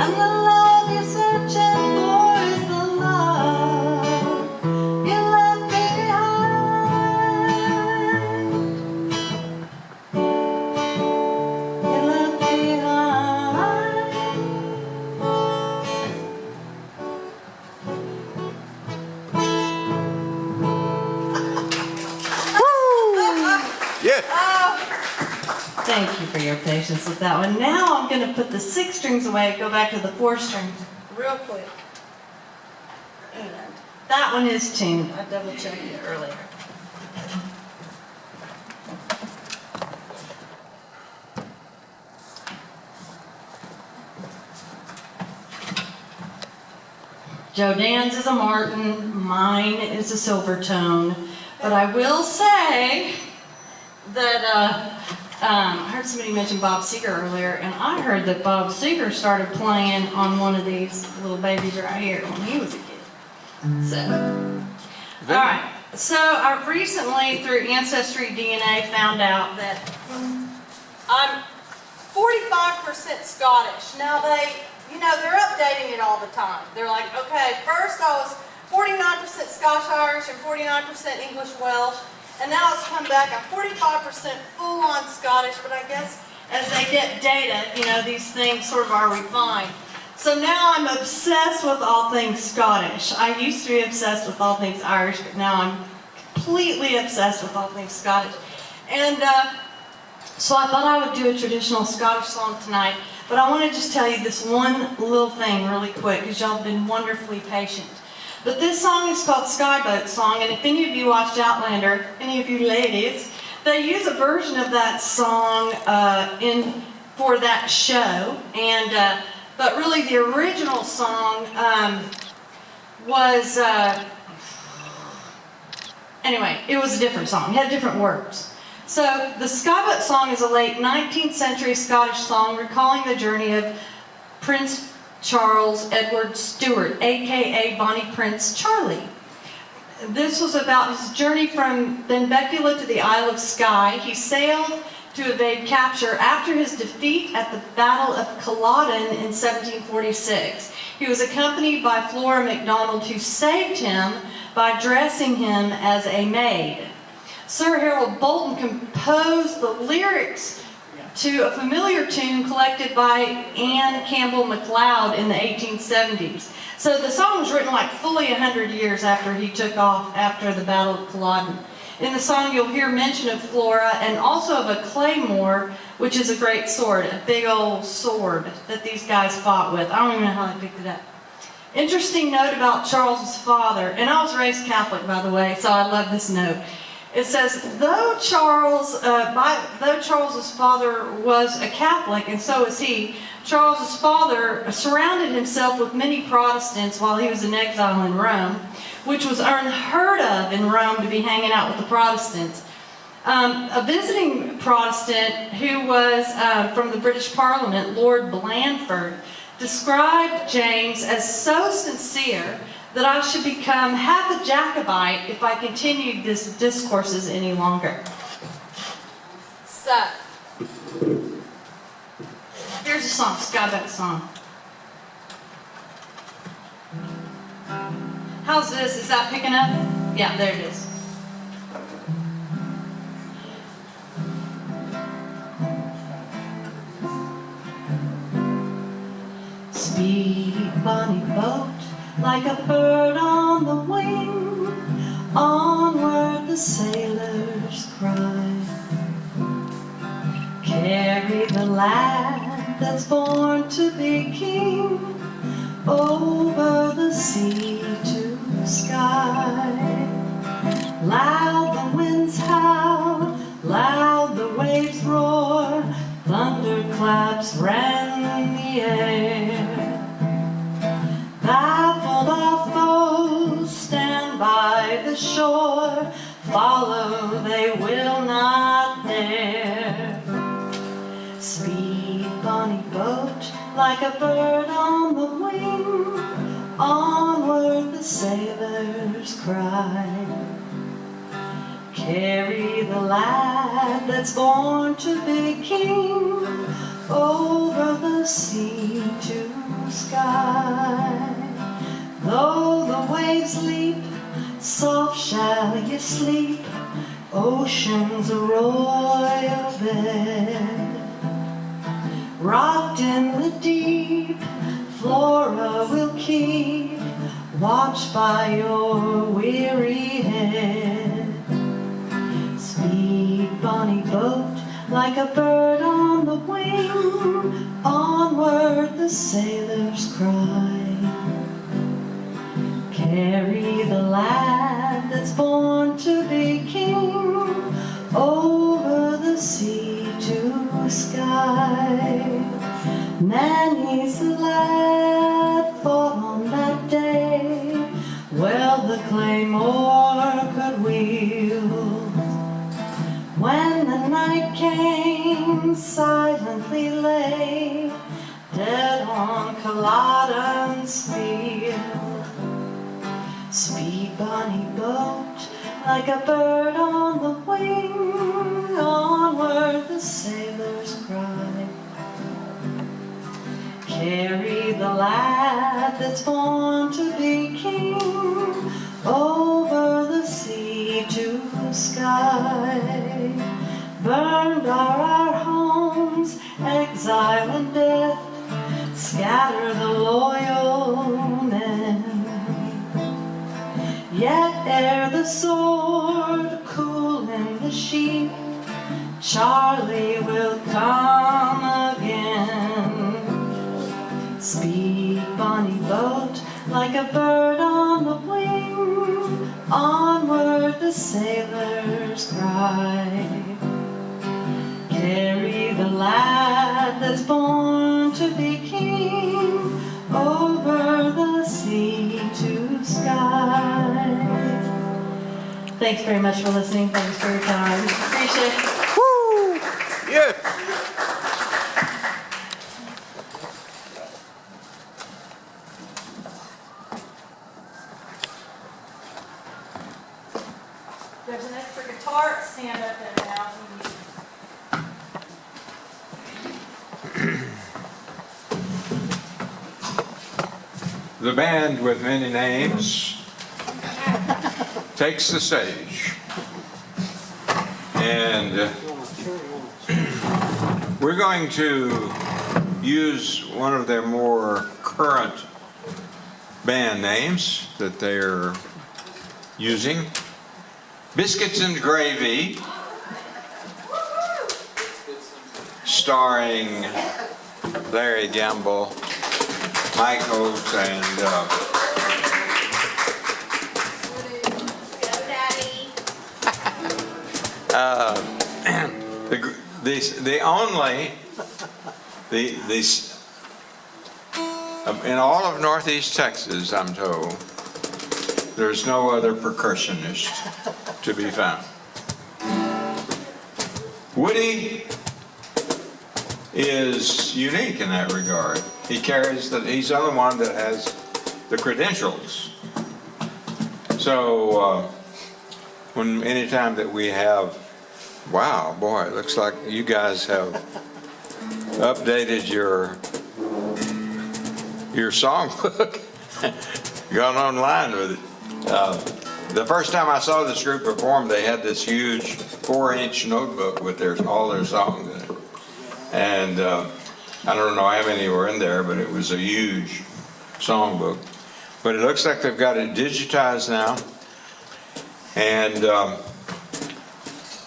And the love you're searching for is the love you left behind. You left behind. Yeah. Thank you for your patience with that one. Now I'm going to put the 6 strings away, go back to the 4 strings real quick. And that one is tuned. I double checked it earlier. Joe Dan's is a Martin, mine is a Silvertone, but I will say that I heard somebody mention Bob Seger earlier, and I heard that Bob Seger started playing on one of these little babies right here when he was a kid. So, all right. So I recently, through Ancestry DNA, found out that I'm 45% Scottish. Now they're updating it all the time. They're like, okay, first I was 49% Scotch-Irish and 49% English-Welsh. And now it's come back, I'm 45% full-on Scottish, but I guess as they get data, these things sort of are refined. So now I'm obsessed with all things Scottish. I used to be obsessed with all things Irish, but now I'm completely obsessed with all things Scottish. And so I thought I would do a traditional Scottish song tonight, but I want to just tell you this one little thing really quick, because y'all have been wonderfully patient. But this song is called Skyboat Song, and if any of you watched Outlander, any of you ladies, they use a version of that song for that show. And but really, the original song was anyway. It was a different song. It had different words. So the Skyboat Song is a late 19th century Scottish song recalling the journey of Prince Charles Edward Stuart, aka Bonnie Prince Charlie. This was about his journey from Benbecula to the Isle of Skye. He sailed to evade capture after his defeat at the Battle of Culloden in 1746. He was accompanied by Flora MacDonald, who saved him by dressing him as a maid. Sir Harold Bolton composed the lyrics to a familiar tune collected by Anne Campbell MacLeod in the 1870s. So the song was written like fully 100 years after he took off after the Battle of Culloden. In the song you'll hear mention of Flora and also of a claymore, which is a great sword, a big old sword that these guys fought with. I don't even know how they picked it up. Interesting note about Charles's father, and I was raised Catholic by the way, so I love this note. It says, though Charles's father was a Catholic, and so was he, Charles's father surrounded himself with many Protestants while he was in exile in Rome, which was unheard of in Rome to be hanging out with the Protestants. A visiting Protestant who was from the British Parliament, Lord Blandford, described James as so sincere that I should become half a Jacobite if I continued these discourses any longer. So, here's a song, Skyboat Song. How's this? Is that picking up? Yeah, there it is. Speed, bonny boat, like a bird on the wing, onward the sailors cry. Carry the lad that's born to be king, over the sea to the sky. Loud the winds howl, loud the waves roar, thunderclaps rend the air. Baffled our foes stand by the shore, follow they will not dare. Speed, bonny boat, like a bird on the wing, onward the sailors cry. Carry the lad that's born to be king, over the sea to the sky. waves leap, soft shall you sleep, ocean's a royal bed. Rocked in the deep, Flora will keep watch by your weary head. Speed, bonny boat, like a bird on the wing, onward the sailors cry. Carry the lad that's born to be king, over the sea to sky. Nanny's the lad fought on that day, well the claymore could wield. When the night came, silently lay, dead on Culloden's field. Speed, bonny boat, like a bird on the wing, onward the sailors cry. Carry the lad that's born to be king, over the sea to the sky. Burned are our homes, exile and death, scatter the loyal men. Yet ere the sword cool in the sheath, Charlie will come again. Speed, bonny boat, like a bird on the wing, onward the sailors cry. Carry the lad that's born to be king, over the sea to sky. Thanks very much for listening. Thanks for your time. Appreciate it. Woo! Yeah. There's an extra guitar. Stand up there now. The band with many names takes the stage. And we're going to use one of their more current band names that they're using. Biscuits and Gravy, starring Larry Gamble, Mike Holt, and in all of Northeast Texas, I'm told, there's no other percussionist to be found. Woody is unique in that regard. He carries that. He's the only one that has the credentials. So anytime that we have, wow, boy, it looks like you guys have updated your songbook, gone online with it. The first time I saw this group perform, they had this huge 4-inch notebook with all their songs in it. And I don't know how many were in there, but it was a huge songbook. But it looks like they've got it digitized now. And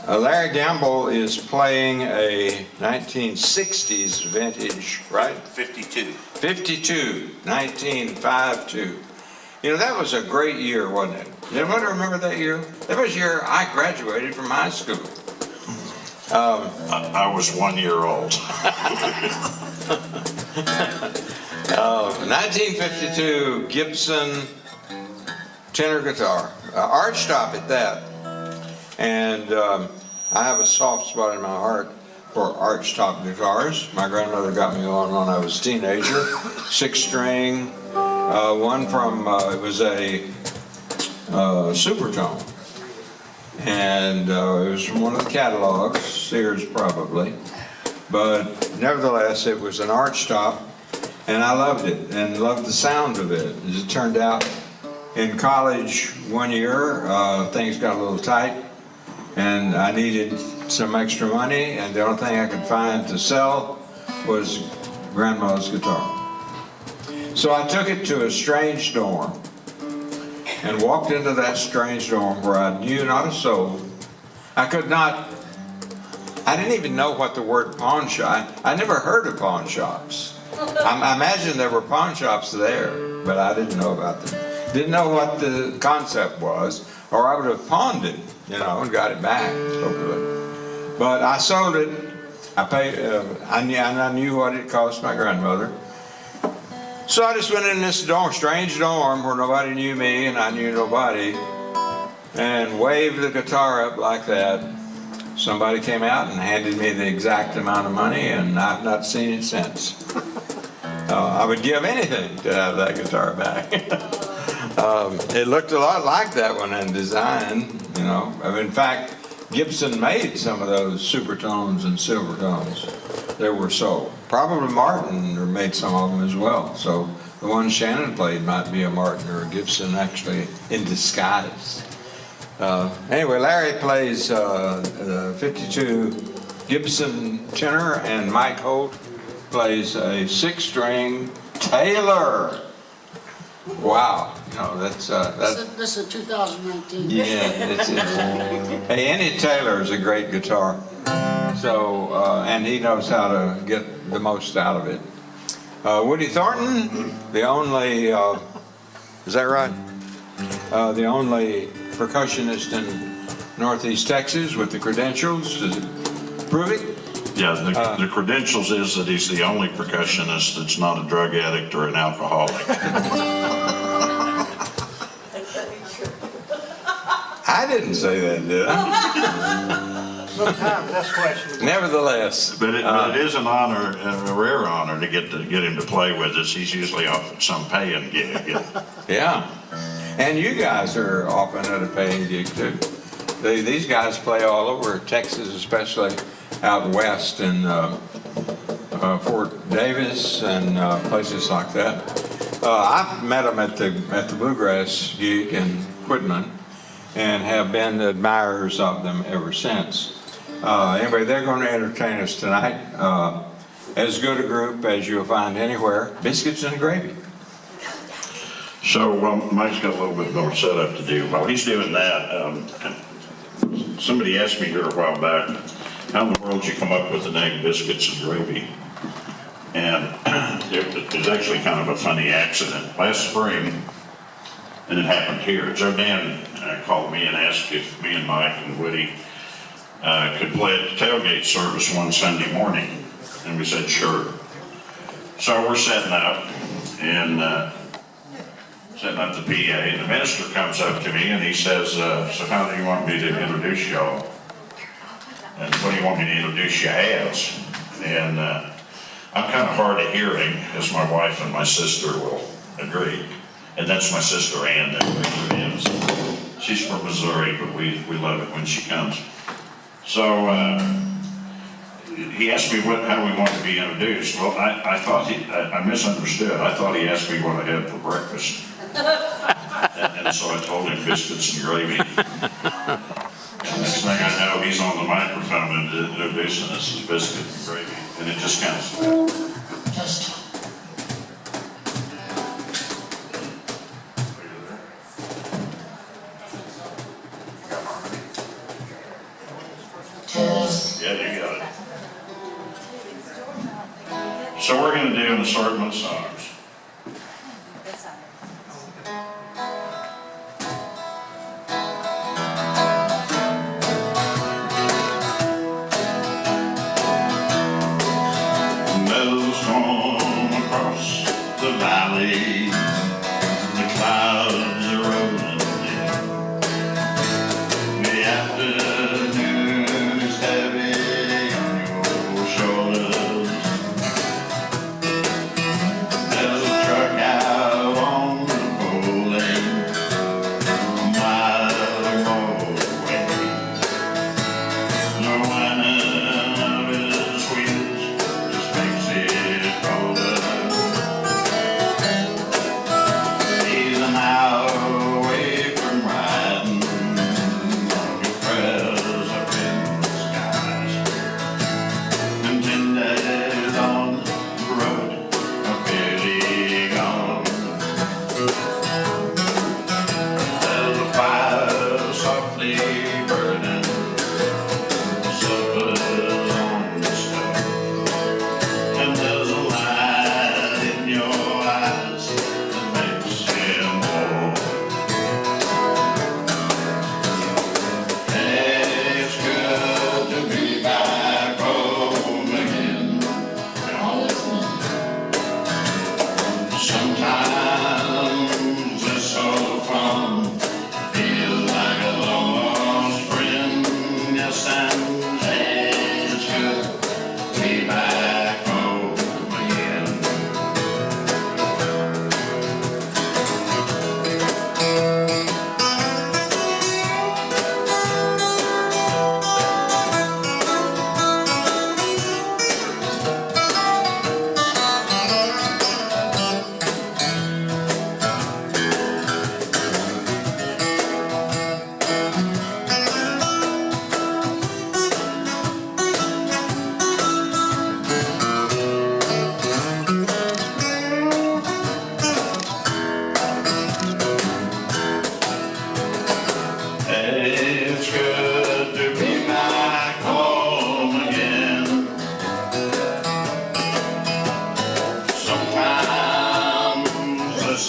Larry Gamble is playing a 1960s vintage, right? 52. 1952. You know, that was a great year, wasn't it? Does anybody remember that year? That was the year I graduated from high school. I was 1 year old. 1952 Gibson tenor guitar, archtop at that. And I have a soft spot in my heart for archtop guitars. My grandmother got me one when I was a teenager. 6-string, one from, it was a Supertone. And it was from one of the catalogs, Sears probably. But nevertheless, it was an archtop, and I loved it and loved the sound of it. As it turned out, in college one year, things got a little tight, and I needed some extra money, and the only thing I could find to sell was Grandma's guitar. So I took it to a strange dorm and walked into that strange dorm where I knew not a soul. I didn't even know what the word pawn shop, I never heard of pawn shops. I imagine there were pawn shops there, but I didn't know about them. Didn't know what the concept was, or I would have pawned it, and got it back, hopefully. But I sold it. I paid. I knew what it cost my grandmother. So I just went in this strange dorm where nobody knew me and I knew nobody, and waved the guitar up like that. Somebody came out and handed me the exact amount of money, and I've not seen it since. I would give anything to have that guitar back. It looked a lot like that one in design, In fact, Gibson made some of those supertones and silvertones that were sold. Probably Martin made some of them as well. So the one Shannon played might be a Martin or a Gibson, actually in disguise. Anyway, Larry plays 52 Gibson tenor, and Mike Holt plays a 6-string Taylor. Wow, that's This is 2019. yeah. Hey, any Taylor is a great guitar. So and he knows how to get the most out of it. Woodie Thornton, the only is that right? The only percussionist in Northeast Texas with the credentials. Does it prove it? Yeah, the credentials is that he's the only percussionist that's not a drug addict or an alcoholic. I didn't say that, did I? Sometimes that's question. Nevertheless, But it is an honor, a rare honor, to get him to play with us. He's usually off at some paying gig. yeah. And you guys are often at a paying gig too. These guys play all over Texas, especially out west in Fort Davis and places like that. I've met them at the Bluegrass gig in Quitman and have been admirers of them ever since. Anyway, they're going to entertain us tonight. As good a group as you'll find anywhere. Biscuits and Gravy. So, Mike's got a little bit more setup to do. While he's doing that, somebody asked me here a while back, how in the world did you come up with the name Biscuits and Gravy? And it was actually kind of a funny accident. Last spring, and it happened here, Joe Dan called me and asked if me and Mike and Woody could play at the tailgate service one Sunday morning. And we said, sure. So we're setting up, and setting up the PA, and the minister comes up to me and he says, so how do you want me to introduce y'all? And what do you want me to introduce you as? And I'm kind of hard of hearing, as my wife and my sister will agree. And that's my sister Ann that is. She's from Missouri, but we love it when she comes. So he asked me how we want to be introduced. Well, I thought I misunderstood. I thought he asked me what I had for breakfast. And so I told him Biscuits and Gravy. And next thing I know, he's on the microphone and introducing us as Biscuits and Gravy. And it just kind of... Just Yeah, you got it. So we're going to do an assortment of songs. Meadows gone across the valley, the clouds are rolling in. The afternoon is heavy on your shoulders. There's a truck out on the pole lane, a mile or more away. No whining of his wheels just makes it colder.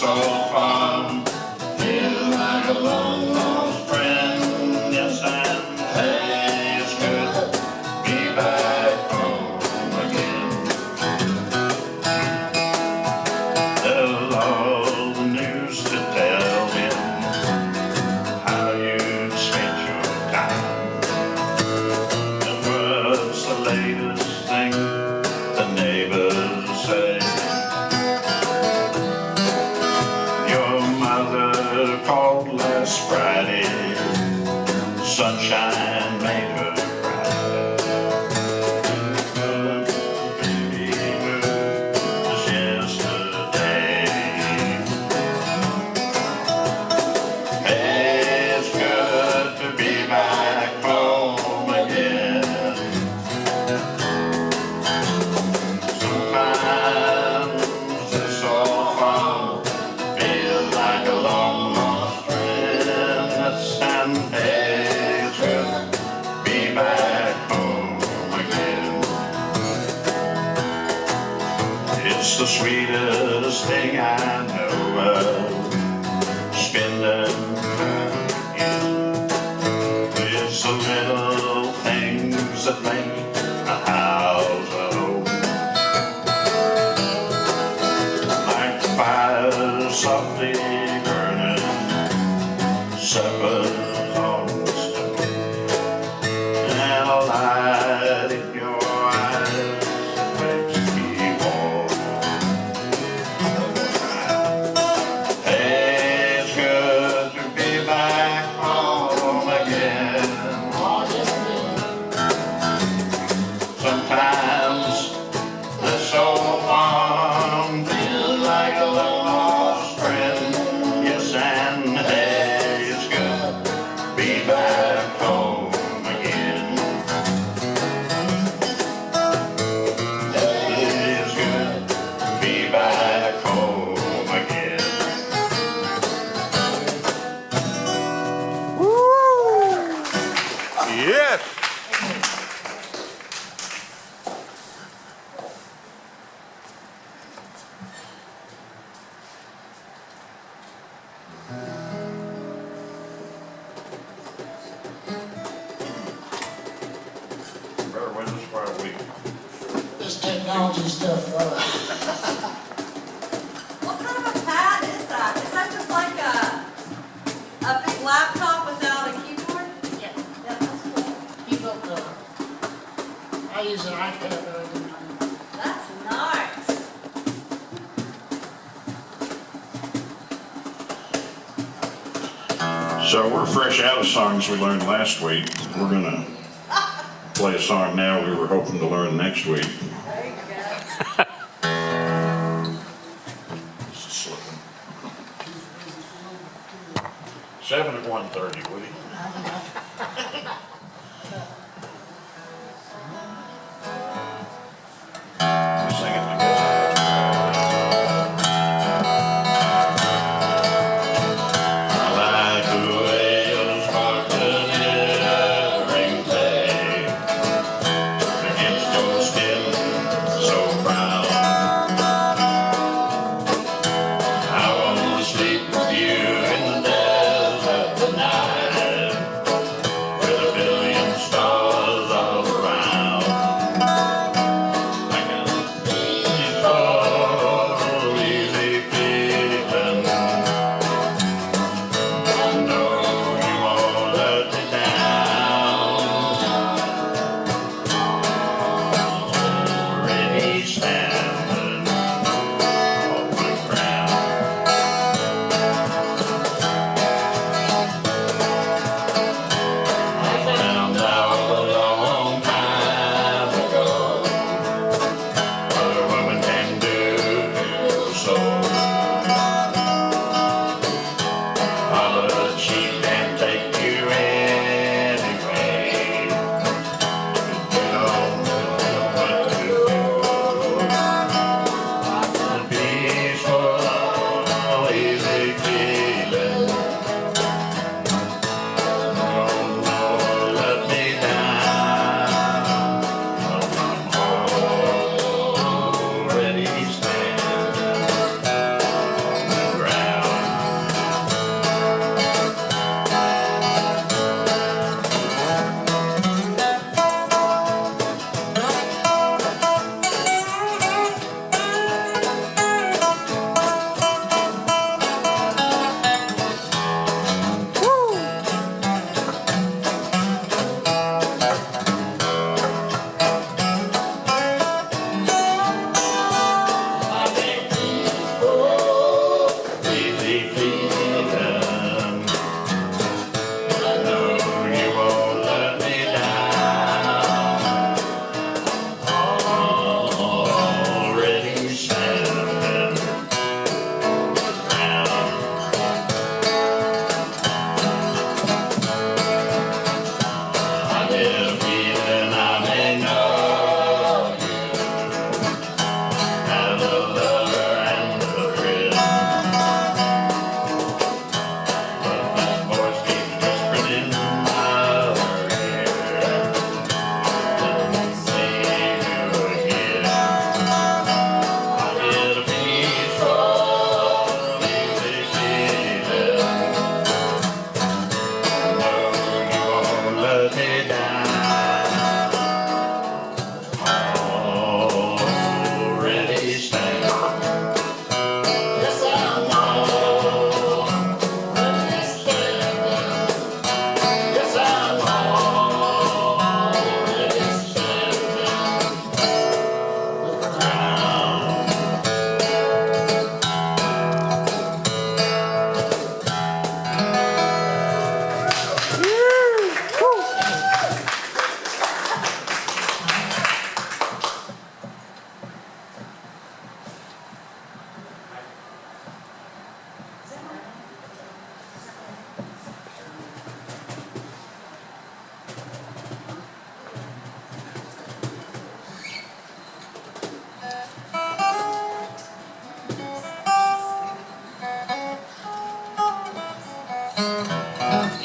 so fun. Feel like a long lost friend. Yes, and hey, it's good to be back home again. There's all the news to tell him how you spent your time. And what's the latest thing the neighbors say? Your mother called last Friday, sunshine made her cry. Baby moved just yesterday. Hey, it's good to be back home again. Sometimes it's all fun, feels like a long lost friend. And hey, it's good to be back home again. It's the sweetest thing I know of, spending time with you. It's the little things that make a house a home. Like the fire softly burning, supper's on the stove, and a light in your eyes makes me warm. Hey, it's good to be back home again. Sometimes this old one feels like a lost friend. Yes, and hey, it's good to be back home again. It's good to be back home again. Yes. Better win this for a week. This technology stuff, What kind of a pad is that? Is that just like a big laptop without a keyboard? yeah, Yeah, that's cool. he built the, I use an iPad, but I didn't know. That's nice. So we're fresh out of songs we learned last week. We're gonna play a song now we were hoping to learn next week. There you go. This is slipping. 7 at 1:30, Woody. We sing it together. I like the way your sparkling earrings play against your skin so brown. I wanna sleep with you in the desert tonight.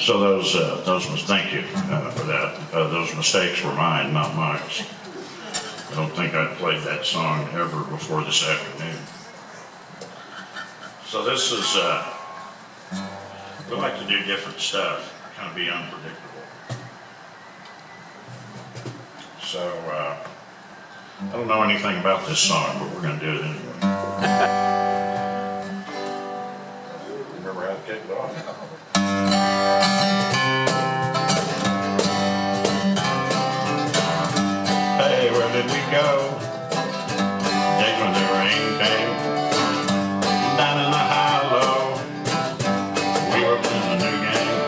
So thank you for that. Those mistakes were mine, not Mike's. I don't think I'd played that song ever before this afternoon. So this is, we like to do different stuff, kind of be unpredictable. So, I don't know anything about this song, but we're going to do it anyway. Remember how to kick it off? Hey, where did we go? Days when the rain came down in the hollow. We were playing a new game,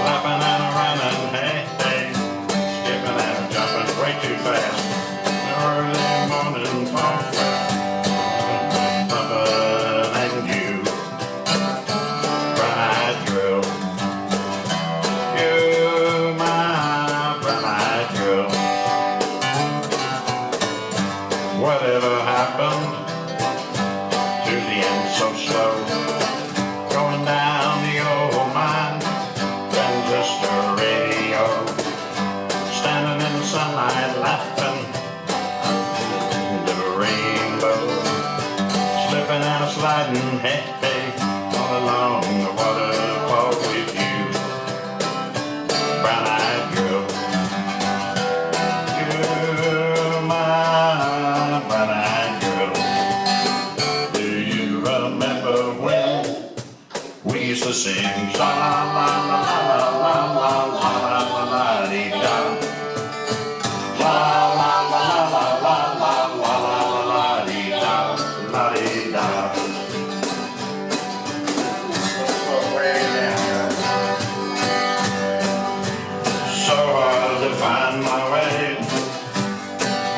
laughing and running, hey, hey, skipping and jumping way too fast. Early morning fog, Papa and you, bright girl, you, my bright girl. Whatever happened to the end so slow? Going down the old mine, transistor radio, standing in the sunlight laughing, the rainbow, slipping and a sliding, hey, hey, all along the waterfall with you, brown-eyed girl. You're my brown-eyed girl. Do you remember when we used to sing la la la la la la la la la la la dee da, la la la la la la la la la dee da, la dee da. So hard to find my way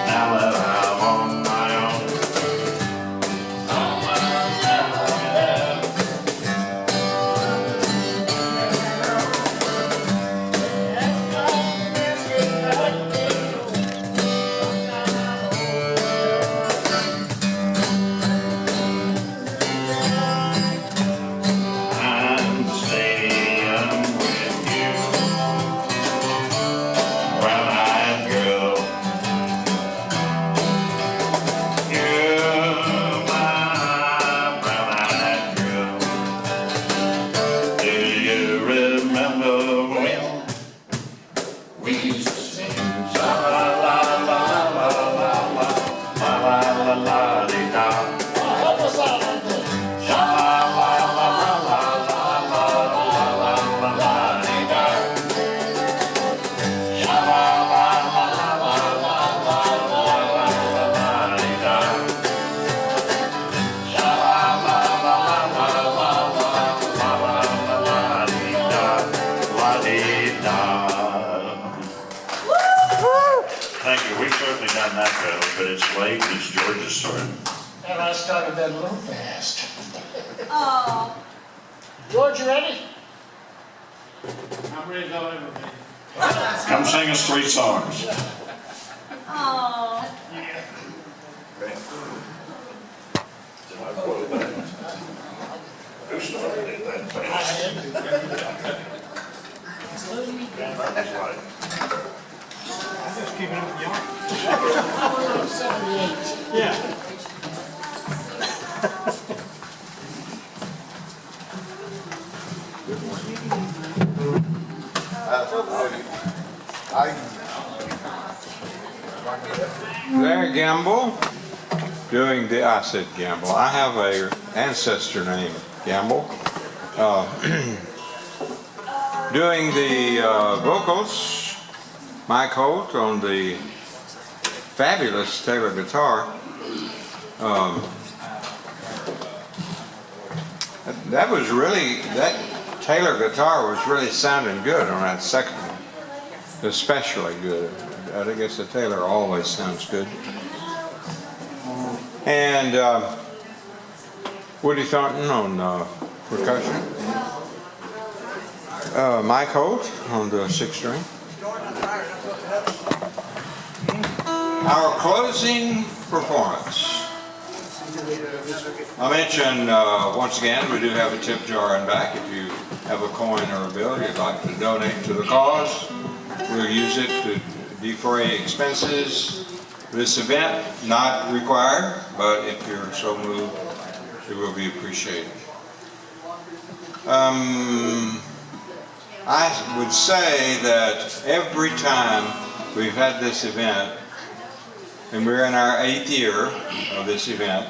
now that I'm on my own. I'm staying with you, brown-eyed girl. You're my brown-eyed girl. Do you remember when we used to sing la la la la la la la la la la la dee da? Help us out on this. La la la la la la la la la la la dee da. La la la la la la la la la la dee da. La la la la la la la la la dee da, la dee da. Thank you. We've certainly done that better, but it's late. It's George's turn. And I started that a little fast. Oh. George, you ready? I'm ready to go everything. Come sing us 3 songs. Oh. Who started it that I fast? did. I'm just keeping up with y'all. 78. Yeah. Larry Gamble, I said Gamble. I have a ancestor named Gamble. Doing the vocals, Mike Holt on the fabulous Taylor guitar. That Taylor guitar was really sounding good on that second one, especially good. I guess the Taylor always sounds good. And Woodie Thornton on percussion. Mike Holt on the 6-string. Our closing performance. I'll mention, once again, we do have a tip jar in back. If you have a coin or a bill you'd like to donate to the cause, we'll use it to defray expenses. This event, not required, but if you're so moved, it will be appreciated. I would say that every time we've had this event, and we're in our 8th year of this event,